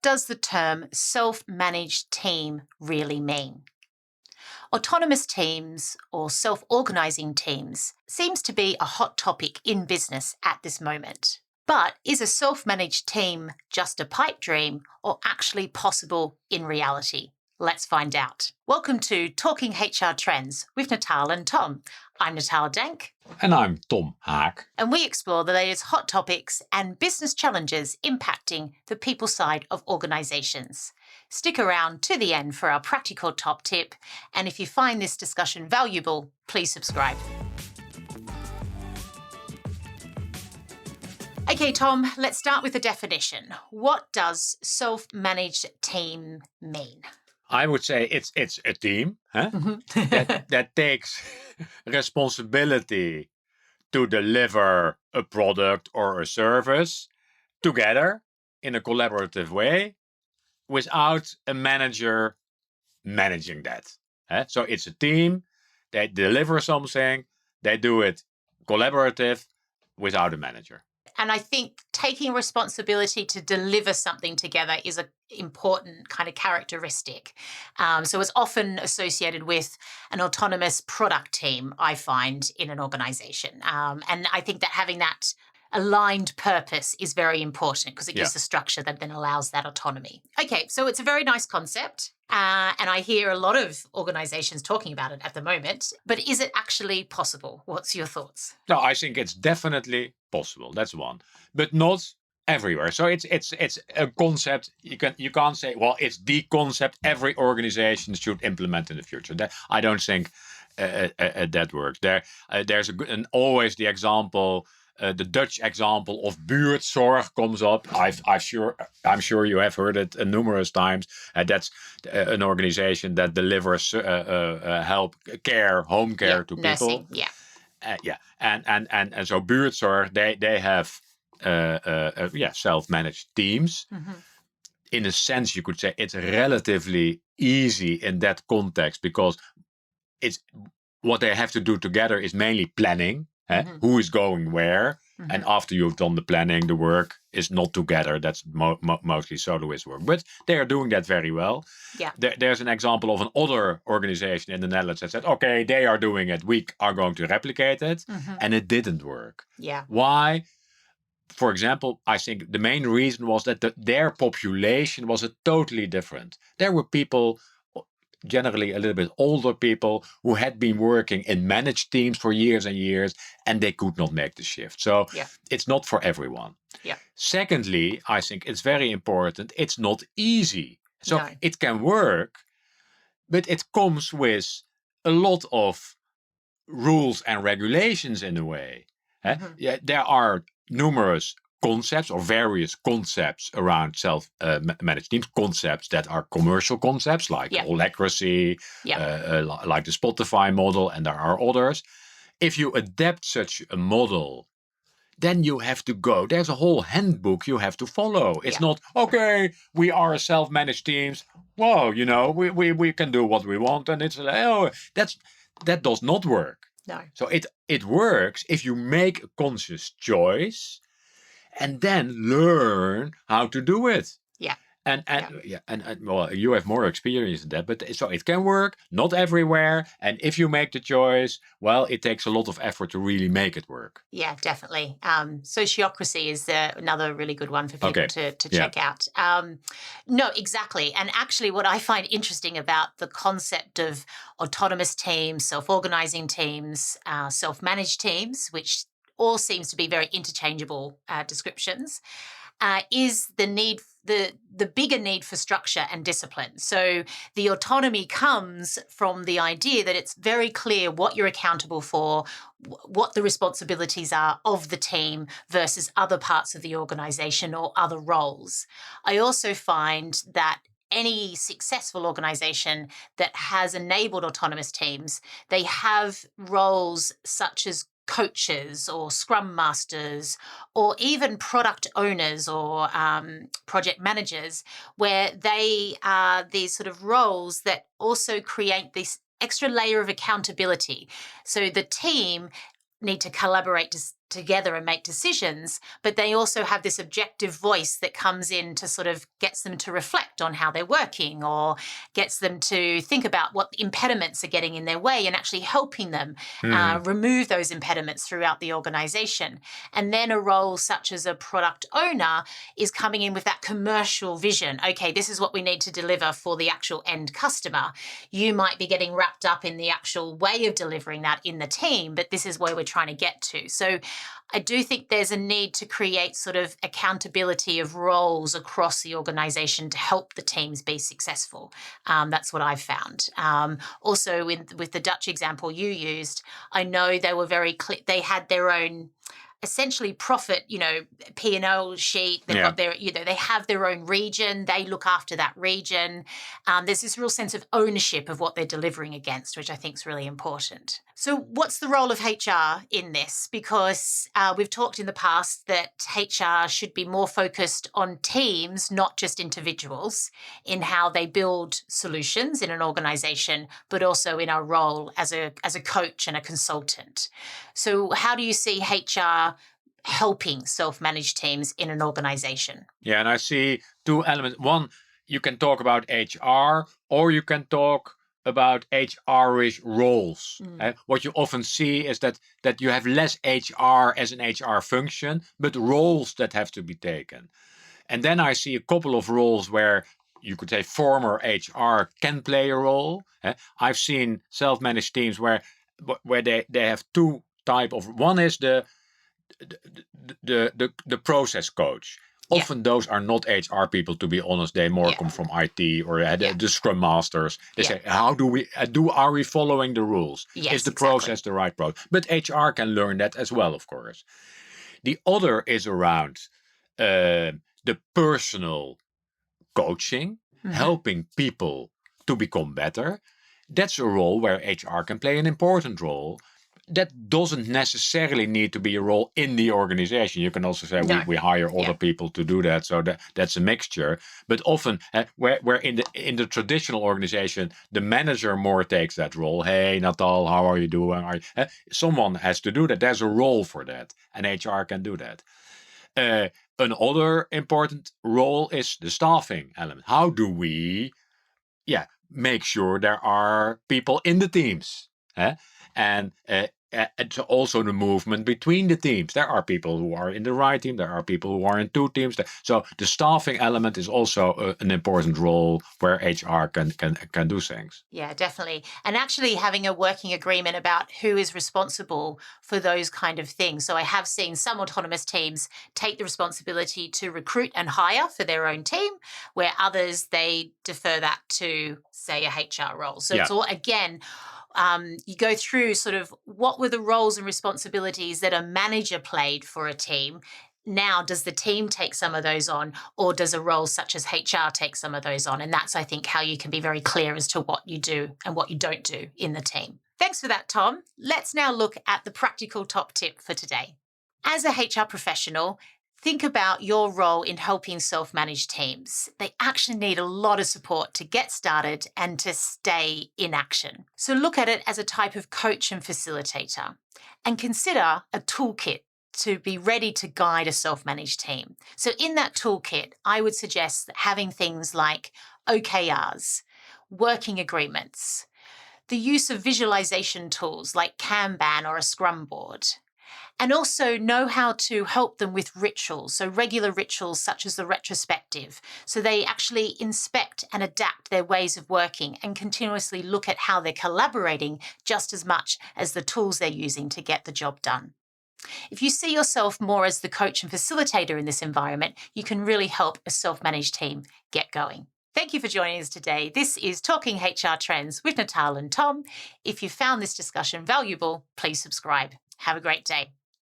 What does the term self-managed team really mean? Autonomous teams or self-organizing teams seems to be a hot topic in business at this moment. But is a self-managed team just a pipe dream or actually possible in reality? Let's find out. Welcome to Talking HR Trends with Natal and Tom. I'm Natal Dank. And I'm Tom Haak. And we explore the latest hot topics and business challenges impacting the people side of organizations. Stick around to the end for our practical top tip. And if you find this discussion valuable, please subscribe. Okay, Tom, let's start with the definition. What does self-managed team mean? I would say it's a team that takes responsibility to deliver a product or a service together in a collaborative way without a manager managing that. So it's a team, they deliver something, they do it collaborative without a manager. And I think taking responsibility to deliver something together is an important kind of characteristic. So it's often associated with an autonomous product team, I find, in an organization. And I think that having that aligned purpose is very important because it gives the structure that then allows that autonomy. Okay, so it's a very nice concept. And I hear a lot of organizations talking about it at the moment. But is it actually possible? What's your thoughts? No, I think it's definitely possible. That's one. But not everywhere. So it's a concept. You can't say, well, it's the concept every organization should implement in the future. That I don't think that works. There's always the example. The Dutch example of buurtzorg comes up. I'm sure you have heard it numerous times. That's an organization that delivers help, care, home care to nursing, people. And so buurtzorg, they have self-managed teams. Mm-hmm. In a sense, you could say it's relatively easy in that context because it's what they have to do together is mainly planning. Mm-hmm. Who is going where? Mm-hmm. And after you've done the planning, the work is not together. That's mostly soloist work. But they are doing that very well. Yeah. There's an example of another organization in the Netherlands that said, okay, they are doing it. We are going to replicate it. Mm-hmm. And it didn't work. Yeah. Why? For example, I think the main reason was that their population was totally different. There were people, generally a little bit older people, who had been working in managed teams for years and years, and they could not make the shift. So it's not for everyone. Yeah. Secondly, I think it's very important, it's not easy. So it can work, but it comes with a lot of rules and regulations in a way. Mm-hmm. There are numerous concepts or various concepts around self-managed teams, concepts that are commercial concepts like Holacracy, like the Spotify model, and there are others. If you adapt such a model, then you have to go. There's a whole handbook you have to follow. It's not, okay, we are self-managed teams. Whoa, we can do what we want. And it's that does not work. No. So it works if you make a conscious choice and then learn how to do it. Yeah. And well, you have more experience in that, but so it can work, not everywhere. And if you make the choice, well, it takes a lot of effort to really make it work. Yeah, definitely. Sociocracy is another really good one for people to check out. No, exactly. And actually what I find interesting about the concept of autonomous teams, self-organizing teams, self-managed teams, which all seems to be very interchangeable descriptions, is the bigger need for structure and discipline. So the autonomy comes from the idea that it's very clear what you're accountable for, what the responsibilities are of the team versus other parts of the organization or other roles. I also find that any successful organization that has enabled autonomous teams, they have roles such as coaches or scrum masters or even product owners or project managers, where they are these sort of roles that also create this extra layer of accountability. So the team need to collaborate together and make decisions, but they also have this objective voice that comes in to sort of gets them to reflect on how they're working, or gets them to think about what impediments are getting in their way and actually helping them remove those impediments throughout the organization. And then a role such as a product owner is coming in with that commercial vision. Okay, this is what we need to deliver for the actual end customer. You might be getting wrapped up in the actual way of delivering that in the team, but this is where we're trying to get to. So I do think there's a need to create sort of accountability of roles across the organization to help the teams be successful. That's what I've found. Also, with the Dutch example you used, I know they were very clear. They had their own essentially profit, P&L sheet. They've got their, they have their own region. They look after that region. There's this real sense of ownership of what they're delivering against, which I think is really important. So what's the role of HR in this? Because we've talked in the past that HR should be more focused on teams, not just individuals, in how they build solutions in an organization, but also in our role as a coach and a consultant. So how do you see HR helping self-managed teams in an organization? Yeah, and I see two elements. One, you can talk about HR, or you can talk about HR-ish roles. What you often see is that you have less HR as an HR function, but roles that have to be taken. And then I see a couple of roles where you could say former HR can play a role. I've seen self-managed teams where they have two type of. One is the process coach. Often those are not HR people, to be honest. They more come from IT or the Scrum Masters. They say, how do we are we following the rules? Yes, is the process the right process? But HR can learn that as well, of course. The other is around the personal coaching, helping people to become better. That's a role where HR can play an important role. That doesn't necessarily need to be a role in the organization. You can also say we hire other people to do that. So that's a mixture. But often, where in the traditional organization, the manager more takes that role. Hey, Natal, how are you doing? Someone has to do that. There's a role for that, and HR can do that. Another important role is the staffing element. How do we, make sure there are people in the teams, and also the movement between the teams. There are people who are in the right team. There are people who are in two teams. So the staffing element is also an important role where HR can do things. Yeah, definitely. And actually having a working agreement about who is responsible for those kind of things. So I have seen some autonomous teams take the responsibility to recruit and hire for their own team, where others, they defer that to, say, a HR role. So it's all, again, you go through sort of what were the roles and responsibilities that a manager played for a team. Now, does the team take some of those on, or does a role such as HR take some of those on? And that's, I think, how you can be very clear as to what you do and what you don't do in the team. Thanks for that, Tom. Let's now look at the practical top tip for today. As a HR professional, think about your role in helping self-managed teams. They actually need a lot of support to get started and to stay in action. So look at it as a type of coach and facilitator, and consider a toolkit to be ready to guide a self-managed team. So in that toolkit, I would suggest having things like OKRs, working agreements, the use of visualization tools like Kanban or a Scrum board, and also know how to help them with rituals, so regular rituals such as the retrospective. So they actually inspect and adapt their ways of working and continuously look at how they're collaborating just as much as the tools they're using to get the job done. If you see yourself more as the coach and facilitator in this environment, you can really help a self-managed team get going. Thank you for joining us today. This is Talking HR Trends with Natal and Tom. If you found this discussion valuable, please subscribe. Have a great day.